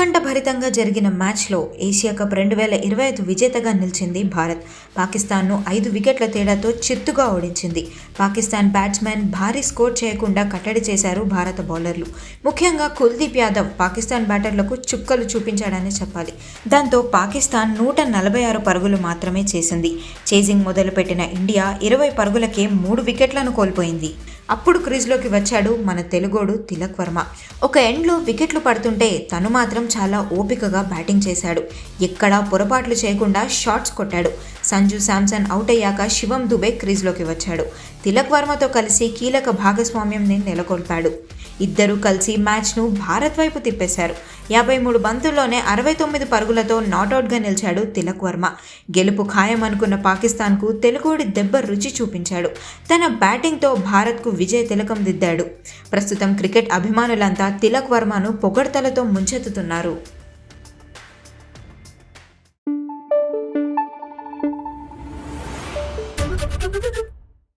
ఉత్కంఠభరితంగా జరిగిన మ్యాచ్లో ఏషియా కప్ 2025 విజేతగా నిలిచింది భారత్. పాకిస్తాన్ను 5 వికెట్ల తేడాతో చిత్తుగా ఓడించింది. పాకిస్తాన్ బ్యాట్స్మెన్ భారీ స్కోర్ చేయకుండా కట్టడి చేశారు భారత బౌలర్లు. ముఖ్యంగా కుల్దీప్ యాదవ్ పాకిస్తాన్ బ్యాటర్లకు చుక్కలు చూపించాడని చెప్పాలి. దాంతో పాకిస్తాన్ 146 పరుగులు మాత్రమే చేసింది. చేజింగ్ మొదలుపెట్టిన ఇండియా 20 పరుగులకే 3 వికెట్లను కోల్పోయింది. అప్పుడు క్రీజ్లోకి వచ్చాడు మన తెలుగోడు తిలక్ వర్మ. ఒక ఎండ్లో వికెట్లు పడుతుంటే తను మాత్రం చాలా ఓపికగా బ్యాటింగ్ చేశాడు. ఎక్కడా పొరపాట్లు చేయకుండా షాట్స్ కొట్టాడు. సంజు శాంసన్ అవుట్ అయ్యాక శివం దుబే క్రీజ్లోకి వచ్చాడు. తిలక్ వర్మతో కలిసి కీలక భాగస్వామ్యంని నెలకొల్పాడు. ఇద్దరూ కలిసి మ్యాచ్ను భారత్ వైపు తిప్పేశారు. 53 బంతుల్లోనే 69 పరుగులతో నాటౌట్గా నిలిచాడు తిలక్ వర్మ. గెలుపు ఖాయమనుకున్న పాకిస్తాన్కు తెలుగోడి దెబ్బ రుచి చూపించాడు. తన బ్యాటింగ్తో భారత్కు విజయ తిలకం దిద్దాడు. ప్రస్తుతం క్రికెట్ అభిమానులంతా తిలక్ వర్మను పొగడ్తలతో ముంచెత్తుతున్నారు.